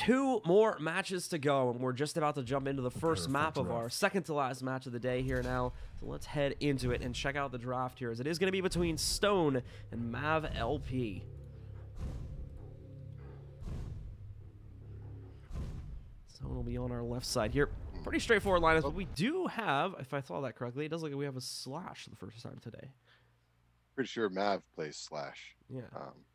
2 more matches to go, and we're just about to jump into the first map of our second to last match of the day here now. So let's head into it and check out the draft here, as it is going to be between Stone and mavLP. Stone will be on our left side here. Pretty straightforward lineup, but we do have, if I saw that correctly, it does look like we have a Slash for the first time today. Pretty sure Mav plays Slash. Yeah.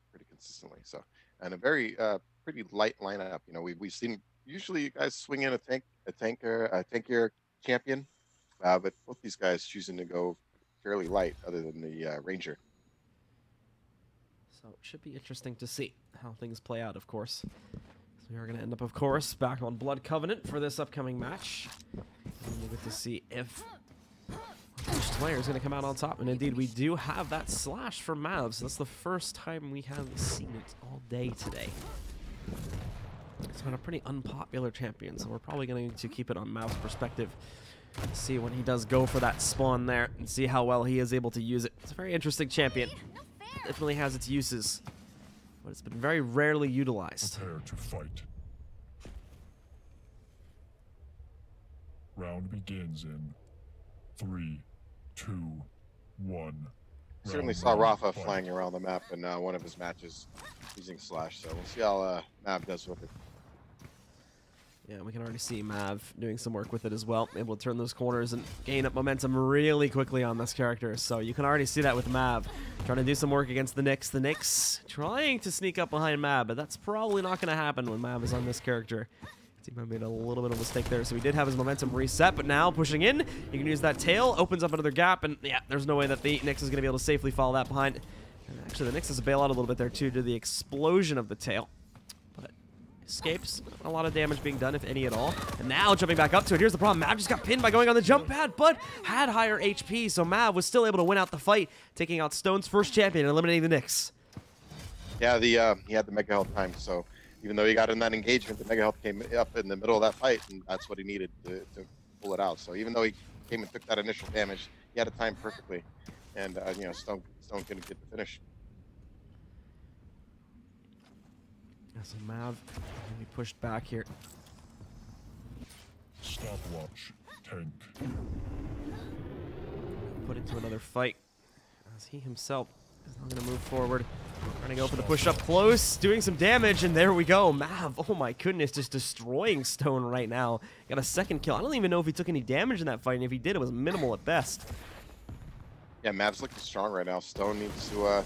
Pretty consistently. So, and a very pretty light lineup. You know, we've seen usually you guys swing in a tankier champion, but both these guys choosing to go fairly light, other than the Ranger. So it should be interesting to see how things play out, of course. So we are going to end up, of course, back on Blood Covenant for this upcoming match. And we'll get to see if which player is going to come out on top. And indeed, we do have that Slash for Mav, so that's the first time we have seen it all day today. It's been a pretty unpopular champion, so we're probably going to keep it on Mav's perspective. See when he does go for that spawn there, and see how well he is able to use it. It's a very interesting champion. It definitely has its uses, but it's been very rarely utilized. Prepare to fight. Round begins in 3, 2, 1. Certainly saw Rafa flying around the map in one of his matches using Slash, so we'll see how Mav does with it. Yeah, we can already see Mav doing some work with it as well, able to turn those corners and gain up momentum really quickly on this character. So you can already see that with Mav trying to do some work against the Nyx. The Nyx trying to sneak up behind Mav, but that's probably not going to happen when Mav is on this character. He might have made a little bit of a mistake there, so he did have his momentum reset, but now pushing in, you can use that tail, opens up another gap, and yeah, there's no way that the Nyx is going to be able to safely follow that behind. And actually, the Nyx has a bail out a little bit there too, due to the explosion of the tail. But escapes, not a lot of damage being done, if any at all. And now jumping back up to it, here's the problem, Mav just got pinned by going on the jump pad, but had higher HP, so Mav was still able to win out the fight, taking out Stone's first champion and eliminating the Nyx. Yeah, he had the Mega Health time, so even though he got in that engagement, the Mega Health came up in the middle of that fight, and that's what he needed to pull it out. So even though he came and took that initial damage, he had it timed perfectly, and you know, Stone couldn't get the finish. Yeah, so Mav will be pushed back here. Stopwatch. Tank. Put into another fight, as he himself is not going to move forward. Trying to go for the push up close, doing some damage, and there we go. Mav, oh my goodness, just destroying Stone right now. Got a second kill. I don't even know if he took any damage in that fight, and if he did, it was minimal at best. Yeah, Mav's looking strong right now. Stone needs to, I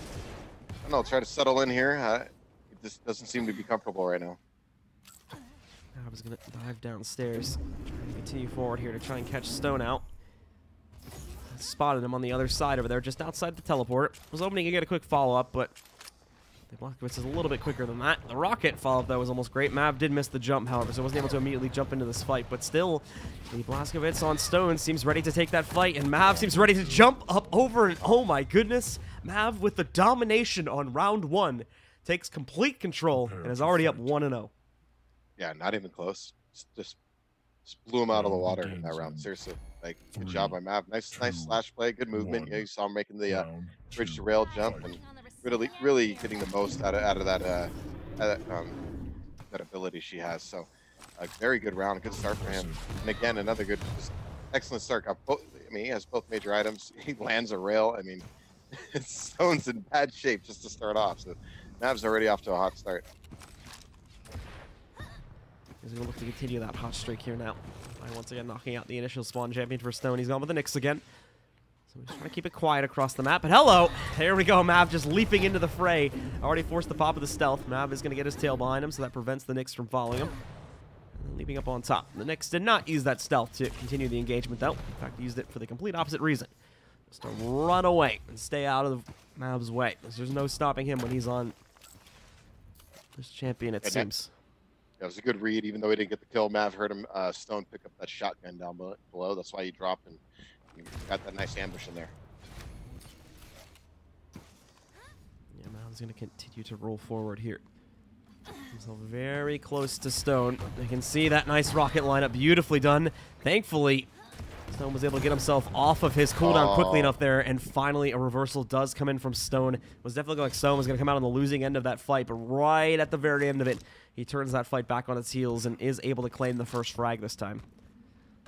don't know, try to settle in here. It just doesn't seem to be comfortable right now. Mav is going to dive downstairs, trying to continue forward here to try and catch Stone out. Spotted him on the other side over there, just outside the teleport. Was hoping to get a quick follow-up, but the Blazkowicz is a little bit quicker than that. The rocket follow-up, though, was almost great. Mav did miss the jump, however, so wasn't able to immediately jump into this fight. But still, the Blazkowicz on Stone seems ready to take that fight, and Mav seems ready to jump up over it. Oh my goodness. Mav, with the domination on round 1, takes complete control and is already up 1-0. Yeah, not even close. Just blew him out of the water in that round. Seriously. Like, good job by Mav. Nice slash play, good movement. Yeah, you saw him making the bridge to rail jump, and really getting the most out of that that ability she has. So, a very good round, good start for him. And again, another good, excellent start. I mean, he has both major items. He lands a rail. I mean, Stone's in bad shape just to start off. So, Mav's already off to a hot start. He's going to look to continue that hot streak here now. By once again knocking out the initial spawn champion for Stone. He's gone with the Nyx again. So he's trying to keep it quiet across the map. But hello! There we go. Mav just leaping into the fray. Already forced the pop of the stealth. Mav is going to get his tail behind him, so that prevents the Nyx from following him. And leaping up on top. The Nyx did not use that stealth to continue the engagement, though. In fact, he used it for the complete opposite reason. Just to run away and stay out of Mav's way. There's no stopping him when he's on this champion, it seems. That was a good read, even though he didn't get the kill. Mav heard him, Stone pick up that shotgun down below. That's why he dropped and he got that nice ambush in there. Yeah, Mav's going to continue to roll forward here. So very close to Stone. You can see that nice rocket lineup, beautifully done. Thankfully, Stone was able to get himself off of his cooldown quickly enough there, and finally a reversal does come in from Stone. It was definitely like Stone was going to come out on the losing end of that fight, but right at the very end of it, he turns that fight back on its heels and is able to claim the first frag this time.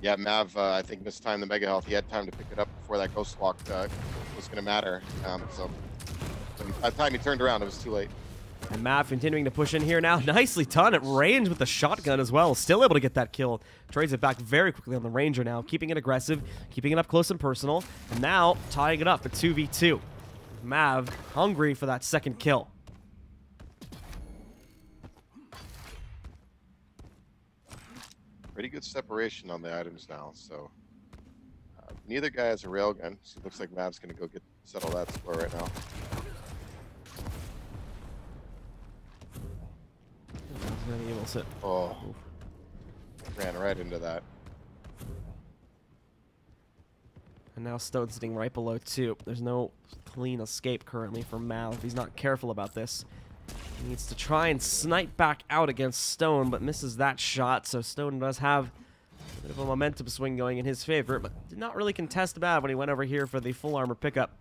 Yeah, Mav, I think this time the Mega Health, he had time to pick it up before that Ghost Walk was going to matter. So by the time he turned around, it was too late. And Mav continuing to push in here now. Nicely done at range with the shotgun as well. Still able to get that kill. Trades it back very quickly on the Ranger now. Keeping it aggressive, keeping it up close and personal. And now tying it up at 2v2. Mav hungry for that second kill. Pretty good separation on the items now, so neither guy has a railgun, so it looks like Mav's going to go settle that score right now. Oh, ran right into that. And now Stone's sitting right below 2. There's no clean escape currently for Mav if he's not careful about this. He needs to try and snipe back out against Stone, but misses that shot, so Stone does have a bit of a momentum swing going in his favor, but did not really contest Mav when he went over here for the full armor pickup.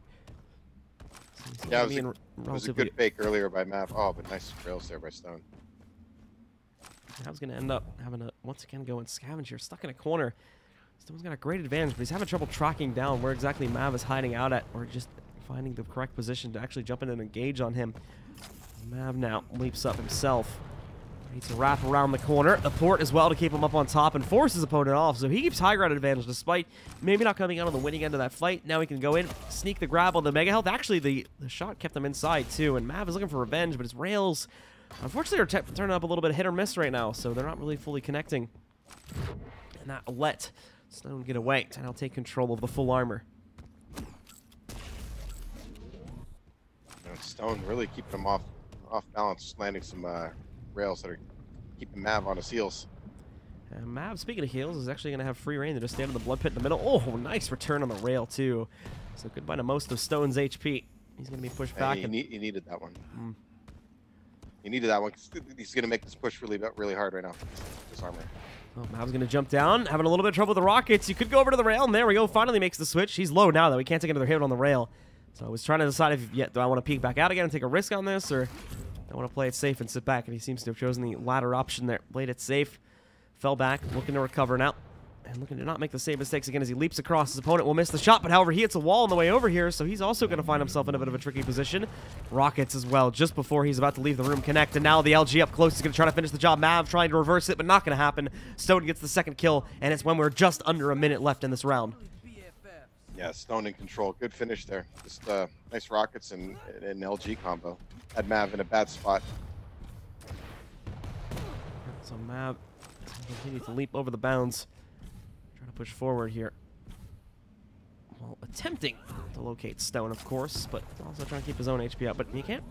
So yeah, it was a good fake earlier by Mav. Oh, but nice rails there by Stone. Mav's going to end up having to, once again, go and scavenge here. Stuck in a corner. Stone's got a great advantage, but he's having trouble tracking down where exactly Mav is hiding out at, or just finding the correct position to actually jump in and engage on him. Mav now leaps up himself. Needs to wrap around the corner. The port as well to keep him up on top and force his opponent off. So he keeps high ground advantage despite maybe not coming out on the winning end of that fight. Now he can go in, sneak the grab on the Mega Health. Actually, the shot kept him inside too. And Mav is looking for revenge, but his rails, unfortunately, are turning up a little bit of hit or miss right now. So they're not really fully connecting. And that let Stone get away. And I'll take control of the full armor. Stone really keeping him off balance, landing some rails that are keeping Mav on his heels. And Mav, speaking of heals, is actually going to have free reign to just stand in the blood pit in the middle. Oh, nice return on the rail, too. So goodbye to most of Stone's HP. He's going to be pushed back. He needed that one. He needed that one. He's going to make this push really hard right now. This armor. Well, Mav's going to jump down, having a little bit of trouble with the rockets. You could go over to the rail, and there we go. Finally makes the switch. He's low now, though. He can't take another hit on the rail. So I was trying to decide if, do I want to peek back out again and take a risk on this, or I want to play it safe and sit back, and he seems to have chosen the latter option there. Played it safe, fell back, looking to recover now, and looking to not make the same mistakes again as he leaps across. His opponent will miss the shot, but however, he hits a wall on the way over here, so he's also going to find himself in a bit of a tricky position. Rockets as well, just before he's about to leave the room connect, and now the LG up close is going to try to finish the job. Mav trying to reverse it, but not going to happen. Stone gets the second kill, and it's when we're just under a minute left in this round. Yeah, Stone in control. Good finish there. Just nice rockets and an LG combo. Had Mav in a bad spot. So Mav continues to leap over the bounds. Trying to push forward here. Well, attempting to locate Stone, of course, but also trying to keep his own HP up. But he can't,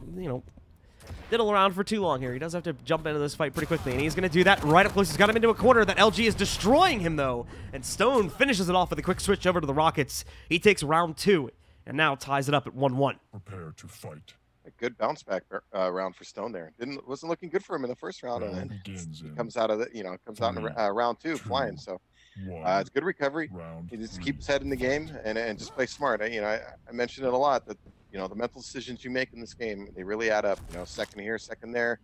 diddle around for too long here. He does have to jump into this fight pretty quickly, and he's going to do that right up close. He's got him into a corner. That LG is destroying him, though, and Stone finishes it off with a quick switch over to the Rockets. He takes round 2, and now ties it up at 1-1. Prepare to fight. A good bounce back round for Stone there. Wasn't looking good for him in the first round, and then he comes out of the, comes out in round 2 flying. So it's good recovery. He needs to keep his head in the game and just play smart. I mentioned it a lot that the mental decisions you make in this game, they really add up. Second here, second there.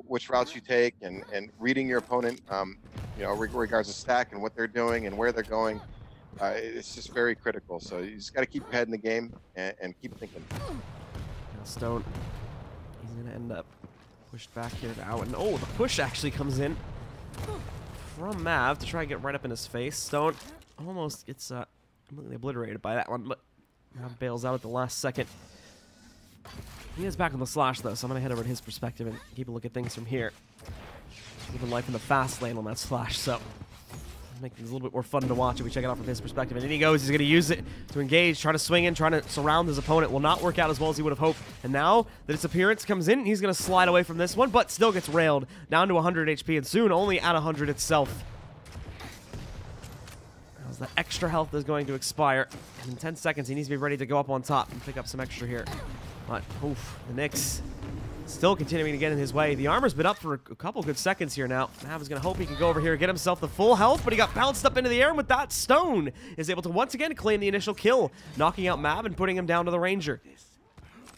Which routes you take, and reading your opponent. Regards to stack and what they're doing and where they're going. It's just very critical. So you just got to keep your head in the game and keep thinking. Stone, he's going to end up pushed back here now. And oh, the push actually comes in from Mav to try and get right up in his face. Stone almost gets completely obliterated by that one, but Mav bails out at the last second. He is back on the slash, though, so I'm going to head over to his perspective and keep a look at things from here. Living life in the fast lane on that slash, so make things a little bit more fun to watch if we check it out from his perspective. And in he goes. He's going to use it to engage, trying to swing in, trying to surround his opponent. Will not work out as well as he would have hoped. And now the disappearance comes in. He's going to slide away from this one, but still gets railed down to 100 HP and soon only at 100 itself. As the extra health is going to expire. And in 10 seconds, he needs to be ready to go up on top and pick up some extra here. But, oof, the Knicks still continuing to get in his way. The armor's been up for a couple good seconds here now. Mav is going to hope he can go over here and get himself the full health, but he got bounced up into the air, and with that, Stone is able to once again claim the initial kill, knocking out Mav and putting him down to the Ranger.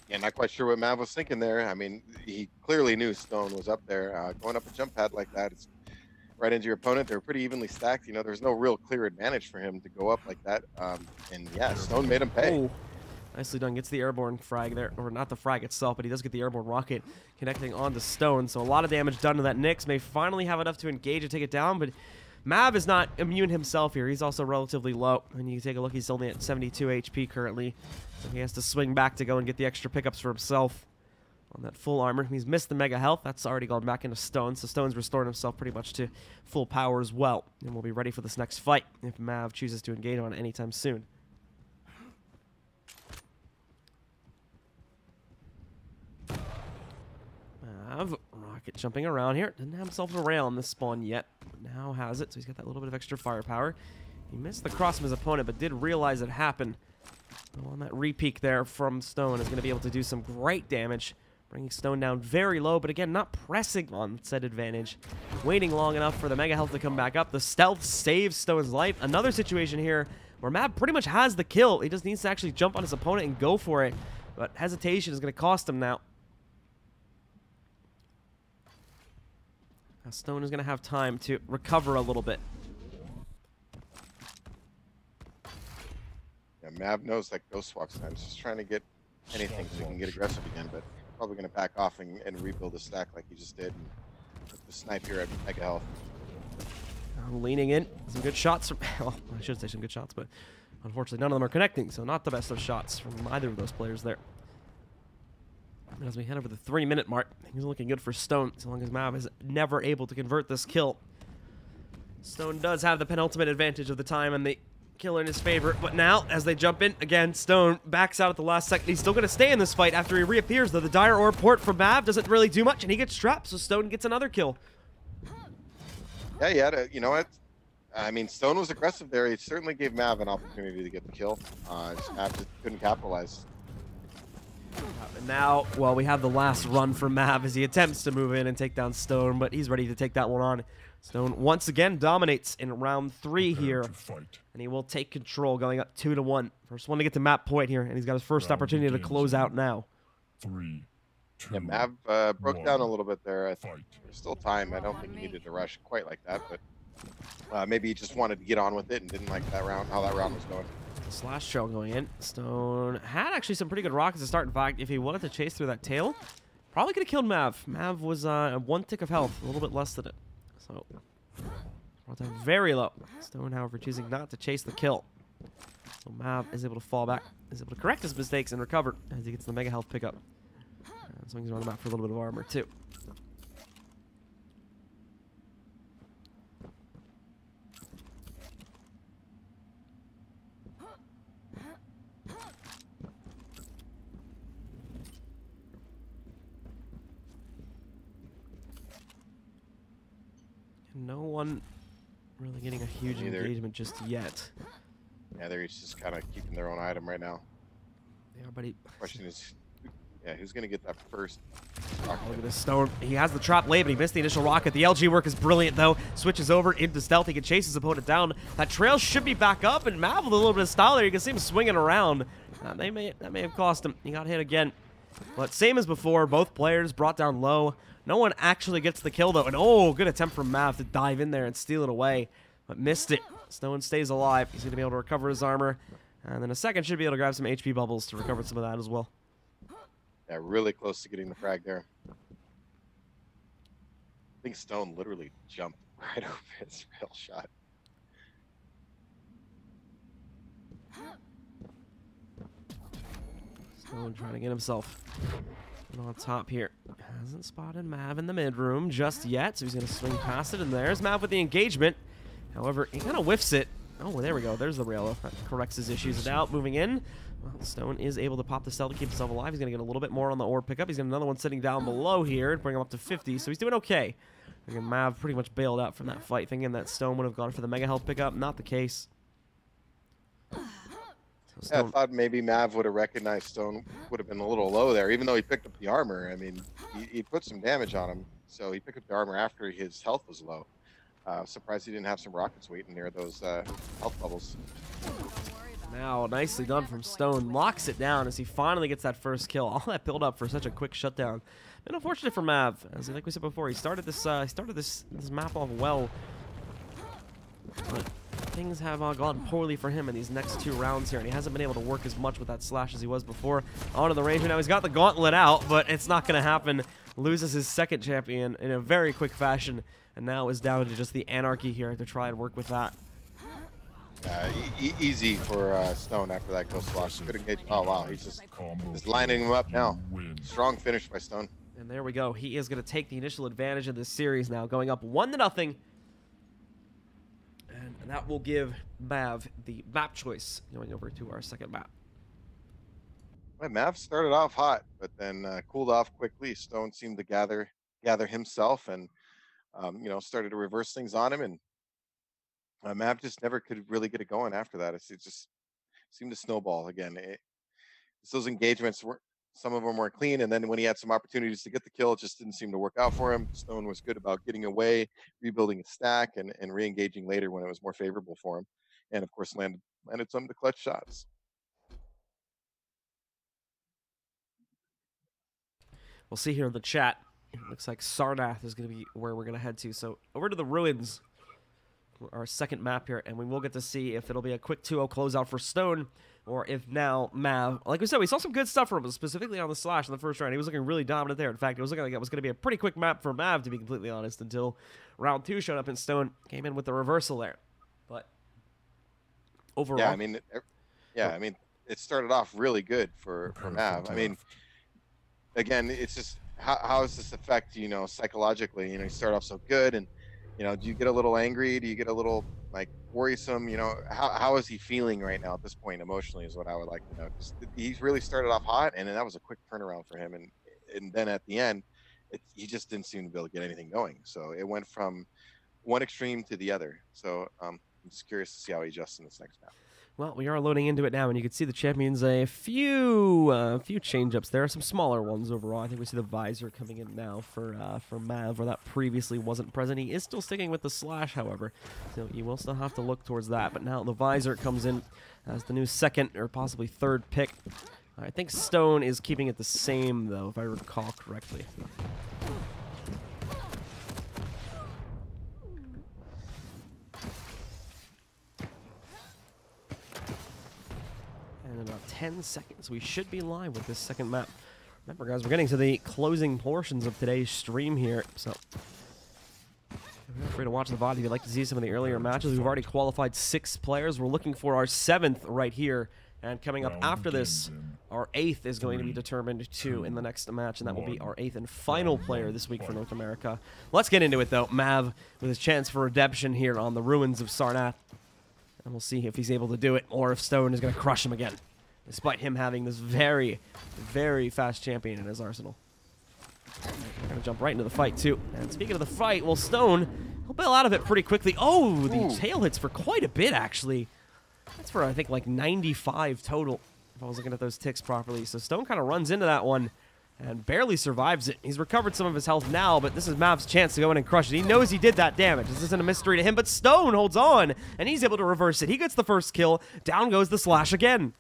Yeah, not quite sure what Mav was thinking there. I mean, he clearly knew Stone was up there. Going up a jump pad like that, it's right into your opponent. They're pretty evenly stacked. You know, there's no real clear advantage for him to go up like that. And yeah, Stone made him pay. Oh, nicely done. Gets the airborne frag there, or not the frag itself, but he does get the airborne rocket connecting onto Stone. So a lot of damage done to that Nyx. May finally have enough to engage and take it down, but Mav is not immune himself here. He's also relatively low. And you take a look, he's only at 72 HP currently. So he has to swing back to go and get the extra pickups for himself on that full armor. He's missed the mega health. That's already gone back into Stone. So Stone's restored himself pretty much to full power as well. And we'll be ready for this next fight if Mav chooses to engage on it anytime soon. Mav, rocket jumping around here. Didn't have himself a rail on this spawn yet. But now has it, so he's got that little bit of extra firepower. He missed the cross from his opponent, but did realize it happened. So on that re-peek there from Stone is going to be able to do some great damage, bringing Stone down very low, but again, not pressing on said advantage. Waiting long enough for the mega health to come back up. The stealth saves Stone's life. Another situation here where Mav pretty much has the kill. He just needs to actually jump on his opponent and go for it, but hesitation is going to cost him now. Now Stone is going to have time to recover a little bit. Yeah, Mav knows that Ghost Walk's time. He's just trying to get anything so he can get aggressive again, but probably going to back off and rebuild the stack like he just did. And put the snipe here at mega health. Leaning in. Some good shots from... Well, I should say some good shots, but unfortunately none of them are connecting, so not the best of shots from either of those players there. And as we head over the 3-minute mark, things are looking good for Stone, so long as Mav is never able to convert this kill. Stone does have the penultimate advantage of the time and the killer in his favor, but now, as they jump in, again, Stone backs out at the last second. He's still going to stay in this fight after he reappears, though the Dire Orb port from Mav doesn't really do much, and he gets trapped, so Stone gets another kill. Yeah, he had a, you know what? I mean, Stone was aggressive there. He certainly gave Mav an opportunity to get the kill. Mav just couldn't capitalize. And now, well, we have the last run for Mav as he attempts to move in and take down Stone, but he's ready to take that one on. Stone once again dominates in round 3 here, and he will take control going up 2-1. First one to get to map point here, and he's got his first opportunity to close out now. 3, 2, Yeah, Mav broke down a little bit there. There's still time. I don't think he needed to rush quite like that, but maybe he just wanted to get on with it and didn't like that round, how that round was going. Slash trail going in. Stone had actually some pretty good rockets to start. In fact, if he wanted to chase through that tail, probably could have killed Mav. Mav was 1 tick of health, a little bit less than it. So, brought down very low. Stone, however, choosing not to chase the kill. So Mav is able to fall back, is able to correct his mistakes and recover as he gets the mega health pickup. And swings around the map for a little bit of armor, too. No one really getting a huge engagement just yet. Yeah, they're just kind of keeping their own item right now. They are, buddy. Question is, yeah, who's going to get that first rocket? Look at this Stone. He has the trap laid, but he missed the initial rocket. The LG work is brilliant, though. Switches over into stealth. He can chase his opponent down. That trail should be back up, and Mav with a little bit of style there. You can see him swinging around. That may have cost him. He got hit again. But same as before, both players brought down low. No one actually gets the kill, though. And oh, good attempt from Mav to dive in there and steal it away. But missed it. Stone stays alive. He's going to be able to recover his armor. And then a second should be able to grab some HP bubbles to recover some of that as well. Yeah, really close to getting the frag there. I think Stone literally jumped right over his rail shot. Stone trying to get himself on top here. Hasn't spotted Mav in the mid room just yet, so he's going to swing past it, and there's Mav with the engagement. However, he kind of whiffs it. Oh, there we go. There's the rail. That corrects his issues. Now, moving in. Well, Stone is able to pop the cell to keep himself alive. He's going to get a little bit more on the orb pickup. He's got another one sitting down below here to bring him up to 50, so he's doing okay. Again, Mav pretty much bailed out from that fight, thinking that Stone would have gone for the mega health pickup. Not the case. Yeah, I thought maybe Mav would have recognized Stone would have been a little low there, even though he picked up the armor. I mean, he put some damage on him, so he picked up the armor after his health was low. Surprised he didn't have some rockets waiting near those health bubbles. Now, nicely done from Stone. Locks it down as he finally gets that first kill. All that build up for such a quick shutdown. And unfortunate for Mav, as like we said before, he started this map off well. But things have gone poorly for him in these next 2 rounds here, and he hasn't been able to work as much with that slash as he was before. Onto the Ranger now. He's got the gauntlet out, but it's not going to happen. Loses his second champion in a very quick fashion, and now is down to just the Anarchy here to try and work with that. Easy for Stone after that kill slash. Good engage. Oh wow, he's just lining him up now. Strong finish by Stone. And there we go. He is going to take the initial advantage of this series now, going up 1-0. And that will give Mav the map choice going over to our second map. Well, Mav started off hot, but then cooled off quickly. Stone seemed to gather himself and you know, started to reverse things on him, and Mav just never could really get it going after that. It just seemed to snowball again. Those engagements were, some of them were clean, and then when he had some opportunities to get the kill, it just didn't seem to work out for him. Stone was good about getting away, rebuilding his stack, and re-engaging later when it was more favorable for him. And of course, landed some of the clutch shots. We'll see here in the chat. It looks like Sarnath is going to be where we're going to head to. So over to the Ruins, our second map here, and we will get to see if it'll be a quick 2-0 closeout for Stone, or if now Mav, like we said, we saw some good stuff from him, specifically on the slash in the first round. He was looking really dominant there. In fact, it was looking like it was going to be a pretty quick map for Mav, to be completely honest, until round 2 showed up and Stone came in with the reversal there. But overall, yeah, I mean, I mean, it started off really good for Mav. I mean, again, it's just how does this affect, you know, psychologically? You know, you start off so good, and you know, do you get a little angry? Do you get a little like worrisome? You know, how is he feeling right now at this point emotionally is what I would like to know. He's really started off hot, and then that was a quick turnaround for him, and then at the end, he just didn't seem to be able to get anything going. So it went from one extreme to the other. So I'm just curious to see how he adjusts in this next map. well, we are loading into it now, and you can see the champions a few change-ups. There are some smaller ones overall. I think we see the visor coming in now for Mav, where that previously wasn't present. He is still sticking with the slash, however, so you will still have to look towards that. But now the visor comes in as the new second or possibly third pick. I think Stone is keeping it the same, though, if I recall correctly. In about 10 seconds, we should be live with this second map. Remember, guys, we're getting to the closing portions of today's stream here, so feel free to watch the VOD if you'd like to see some of the earlier matches. We've already qualified 6 players. We're looking for our 7th right here, and coming up after this, our 8th is going to be determined too in the next match, and that will be our 8th and final player this week for North America. Let's get into it, though. Mav with his chance for redemption here on the Ruins of Sarnath. And we'll see if he's able to do it, or if Stone is going to crush him again, despite him having this very, very fast champion in his arsenal. We're going to jump right into the fight, too. And speaking of the fight, well, Stone, he'll bail out of it pretty quickly. Oh, the tail hits for quite a bit, actually. That's for, I think, like 95 total, if I was looking at those ticks properly. So Stone kind of runs into that one and barely survives it. He's recovered some of his health now, but this is Mav's chance to go in and crush it. He knows he did that damage. This isn't a mystery to him, but Stone holds on, and he's able to reverse it. He gets the first kill. Down goes the slash again.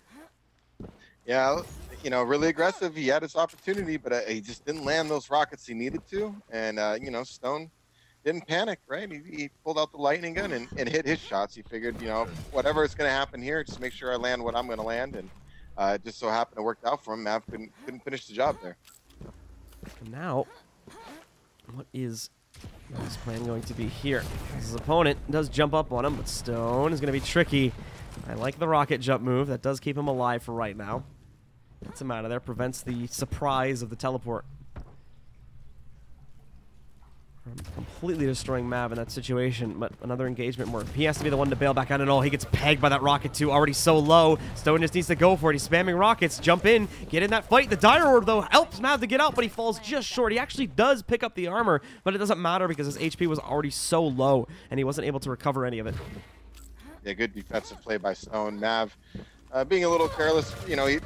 Yeah, you know, really aggressive. He had his opportunity, but he just didn't land those rockets he needed to. And, you know, Stone didn't panic, right? He pulled out the lightning gun and hit his shots. He figured, you know, whatever is going to happen here, just make sure I land what I'm going to land. And just so happened to work out for him. Mav couldn't finish the job there. And now, what is his plan going to be here? His opponent does jump up on him, but Stone is going to be tricky. I like the rocket jump move. That does keep him alive for right now. Gets him out of there. Prevents the surprise of the teleport. Completely destroying Mav in that situation, but another engagement more. He has to be the one to bail back out, and all. He gets pegged by that rocket too, already so low. Stone just needs to go for it. He's spamming rockets. Jump in, get in that fight. The Dire Orb, though, helps Mav to get out, but he falls just short. He actually does pick up the armor, but it doesn't matter because his HP was already so low, and he wasn't able to recover any of it. Yeah, good defensive play by Stone. Mav being a little careless, you know, he's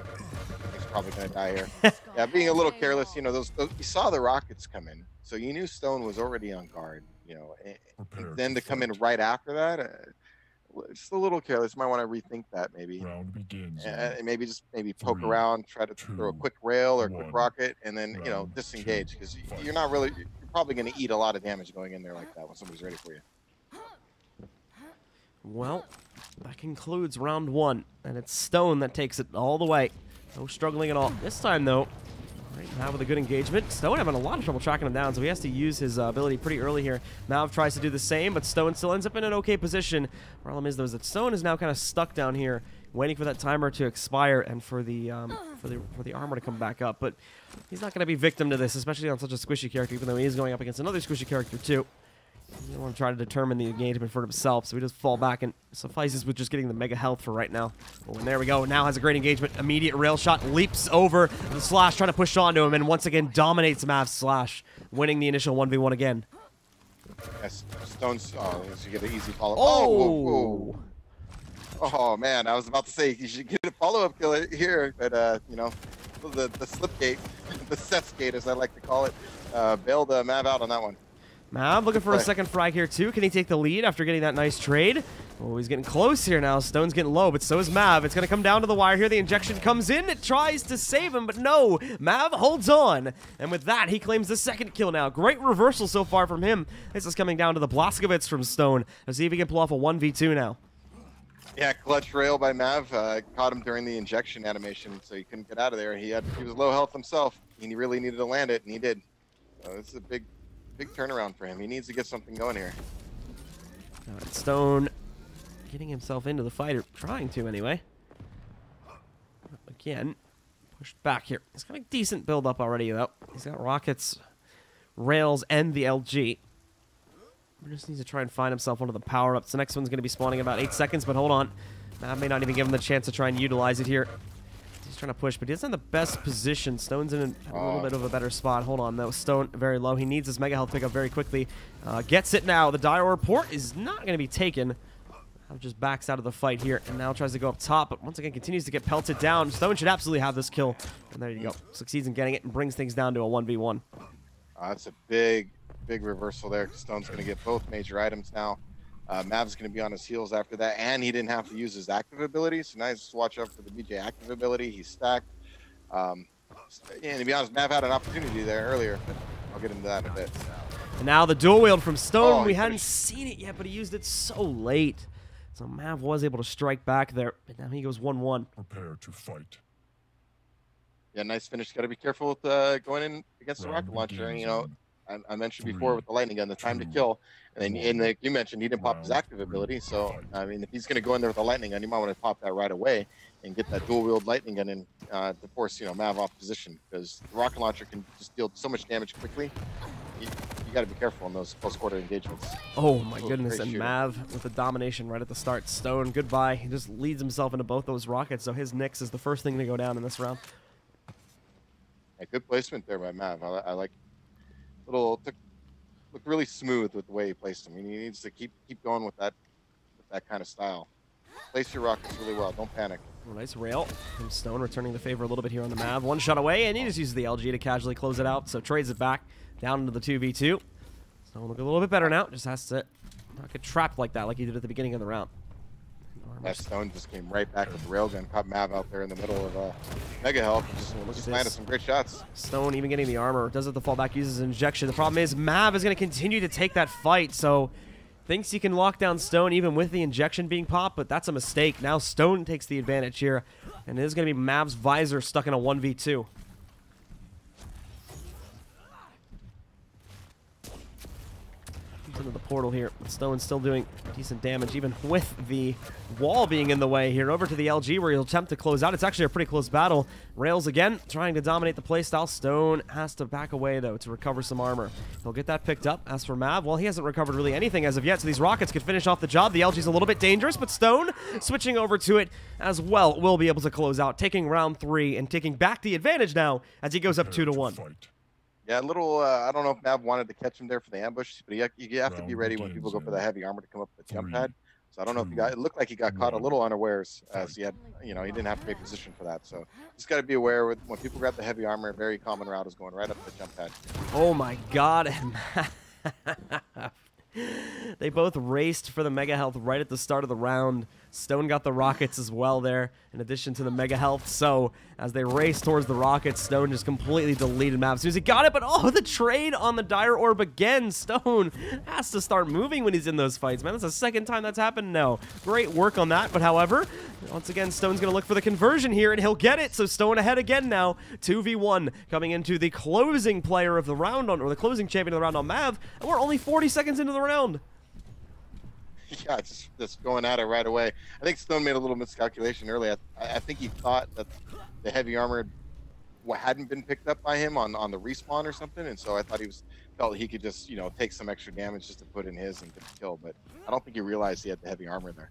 probably going to die here. Yeah, being a little careless, you know, those you saw the rockets come in. So you knew Stone was already on guard, you know, and then to come in right after that just a little careless. Might want to rethink that maybe. Round begins. And maybe just poke 3, around, try to throw a 2, quick rail or a quick 1. rocket, and then Round disengage, 2, because fight. you're not really. You're probably going to eat a lot of damage going in there like that when somebody's ready for you. Well, that concludes round 1, and it's Stone that takes it all the way. No struggling at all. This time, though, right now with a good engagement. Stone having a lot of trouble tracking him down, so he has to use his ability pretty early here. Mav tries to do the same, but Stone still ends up in an okay position. Problem is, though, is that Stone is now kind of stuck down here, waiting for that timer to expire and for the armor to come back up. But he's not going to be victim to this, especially on such a squishy character, even though he is going up against another squishy character, too. He doesn't want to try to determine the engagement for himself, so he just fall back and suffices with just getting the mega health for right now. Oh, and there we go. Now has a great engagement. Immediate rail shot, leaps over the slash, trying to push onto him, and once again dominates Mav's slash, winning the initial 1v1 again. Yes, Stone's. Oh, you get an easy follow. Oh! Whoa, whoa. Oh man, I was about to say you should get a follow-up kill here, but the slip gate, the Seth's gate as I like to call it, bailed Mav out on that one. Mav looking for a second frag here, too. Can he take the lead after getting that nice trade? Oh, he's getting close here now. Stone's getting low, but so is Mav. It's going to come down to the wire here. The injection comes in. It tries to save him, but no. Mav holds on. And with that, he claims the second kill now. Great reversal so far from him. This is coming down to the Blazkowicz from Stone. Let's see if he can pull off a 1v2 now. Yeah, clutch rail by Mav. Caught him during the injection animation, so he couldn't get out of there. He was low health himself. He really needed to land it, and he did. So this is a big turnaround for him. He needs to get something going here. All right, Stone getting himself into the fight, or trying to anyway. Again, pushed back here. He's got a decent build up already, though. He's got rockets, rails, and the LG. He just needs to try and find himself one of the power-ups. The next one's going to be spawning in about 8 seconds, but hold on. Mav may not even give him the chance to try and utilize it here. He's trying to push, but he doesn't have the best position. Stone's in a little bit of a better spot. Hold on, though. Stone very low. He needs his mega health pickup very quickly. Gets it now. The dire report is not going to be taken. Just backs out of the fight here, and now tries to go up top, but once again continues to get pelted down. Stone should absolutely have this kill. And there you go. Succeeds in getting it and brings things down to a 1v1. That's a big reversal there. Stone's going to get both major items now. Mav's going to be on his heels after that, and he didn't have to use his active ability, so now just watch out for the BJ active ability. He's stacked. And to be honest, Mav had an opportunity there earlier, but I'll get into that in a bit. And now the dual wield from Stone. Oh, we hadn't seen it yet, but he used it so late. So Mav was able to strike back there, but now he goes 1-1. Prepare to fight. Yeah, nice finish. Got to be careful with going in against the rocket launcher. And, I mentioned before with the lightning gun, the time to kill. And then, like you mentioned, he didn't pop his active ability. So, I mean, if he's going to go in there with a lightning gun, you might want to pop that right away and get that dual-wield lightning gun in to force, Mav off position. Because the rocket launcher can just deal so much damage quickly. You got to be careful on those close-quarter engagements. Oh, my goodness. And Mav with the domination right at the start. Stone, goodbye. He just leads himself into both those rockets. So his Nyx is the first thing to go down in this round. Yeah, good placement there by Mav. I like looked really smooth with the way he placed him. I mean, he needs to keep going with that kind of style. Place your rockets really well. Don't panic. Oh, nice rail from Stone, returning the favor a little bit here on the Mav. One shot away, and he just uses the LG to casually close it out. So trades it back down into the 2v2. Stone look a little bit better now. Just has to not get trapped like that, like he did at the beginning of the round. That Stone just came right back with the railgun, caught Mav out there in the middle of mega health. Just landed some great shots. Stone even getting the armor. Does have to fall back, uses injection. The problem is Mav is going to continue to take that fight, so thinks he can lock down Stone even with the injection being popped, but that's a mistake. Now Stone takes the advantage here, and it is going to be Mav's visor stuck in a 1v2. Into the portal here. Stone's still doing decent damage, even with the wall being in the way here. Over to the LG, where he'll attempt to close out. It's actually a pretty close battle. Rails again, trying to dominate the playstyle. Stone has to back away, though, to recover some armor. He'll get that picked up. As for Mav, well, he hasn't recovered really anything as of yet, so these rockets could finish off the job. The LG's a little bit dangerous, but Stone, switching over to it as well, will be able to close out, taking round 3 and taking back the advantage now as he goes up 2-1. Yeah, a little, I don't know if Mav wanted to catch him there for the ambush, but you have to be ready when people go for the heavy armor to come up with the jump pad. So I don't know if it looked like he got caught a little unawares, as he had, he didn't have great position for that. So just got to be aware when people grab the heavy armor, a very common route is going right up the jump pad. Oh my God. They both raced for the Mega Health right at the start of the round. Stone got the Rockets as well there, in addition to the Mega Health. So, as they raced towards the Rockets, Stone just completely deleted Mav as soon as he got it. But, oh, the trade on the Dire Orb again. Stone has to start moving when he's in those fights, man. That's the second time that's happened now. Great work on that. But, however, once again, Stone's going to look for the conversion here, and he'll get it. So, Stone ahead again now. 2v1 coming into the closing player of the round, or the closing champion of the round on Mav. And we're only 40 seconds into the round. Yeah, just going at it right away. I think Stone made a little miscalculation early. I think he thought that the heavy armor hadn't been picked up by him on the respawn or something, and so I thought felt he could just take some extra damage just to put in his and get the kill. But I don't think he realized he had the heavy armor there.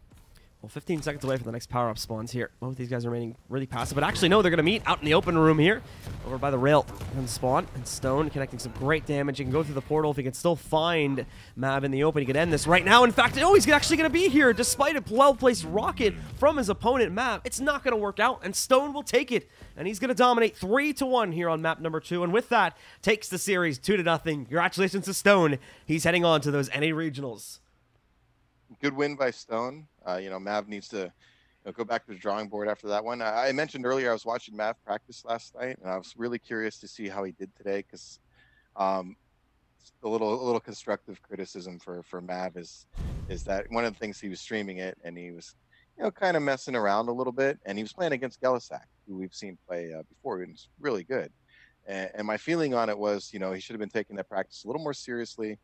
Well, 15 seconds away from the next power-up spawns here. Both these guys are remaining really passive, but actually, no, they're going to meet out in the open room here, over by the rail. And spawn, and Stone connecting some great damage. He can go through the portal. If he can still find Mav in the open, he could end this right now. In fact, oh, he's actually going to be here, despite a well-placed rocket from his opponent, Mav. It's not going to work out, and Stone will take it. And he's going to dominate 3-1 here on map number 2. And with that, takes the series 2-0. Congratulations to Stone. He's heading on to those NA Regionals. Good win by Stone. Mav needs to go back to the drawing board after that one. I mentioned earlier I was watching Mav practice last night, and I was really curious to see how he did today, because a little constructive criticism for Mav is that one of the things he was streaming it, and he was kind of messing around a little bit, and he was playing against Gelisak, who we've seen play before, and it's really good. And my feeling on it was, he should have been taking that practice a little more seriously.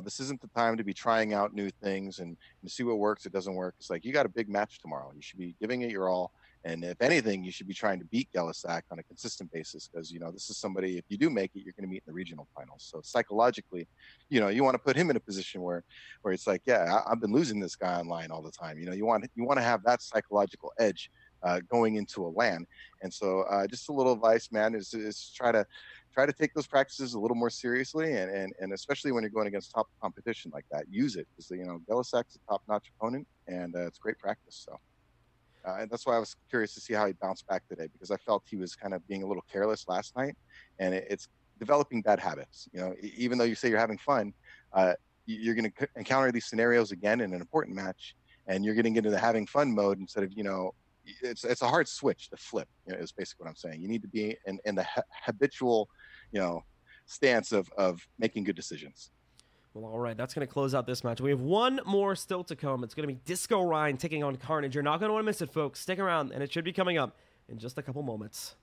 This isn't the time to be trying out new things and see what works, it doesn't work. It's like, you got a big match tomorrow. You should be giving it your all. And if anything, you should be trying to beat Gelisak on a consistent basis, because, this is somebody, if you do make it, you're going to meet in the regional finals. So psychologically, you want to put him in a position where it's like, yeah, I've been losing this guy online all the time. You want to have that psychological edge going into a LAN. And so just a little advice, man, is try to take those practices a little more seriously, and especially when you're going against top competition like that, use it, because Gelisak's a top-notch opponent, and it's great practice. So and that's why I was curious to see how he bounced back today, because I felt he was kind of being a little careless last night, and it's developing bad habits. Even though you say you're having fun, you're going to encounter these scenarios again in an important match, and you're getting into the having fun mode instead of it's a hard switch to flip, is basically what I'm saying. You need to be in the habitual, stance of making good decisions. Well, all right, that's going to close out this match. We have one more still to come. It's going to be Disco Ryan taking on Carnage. You're not going to want to miss it, folks. Stick around, and it should be coming up in just a couple moments.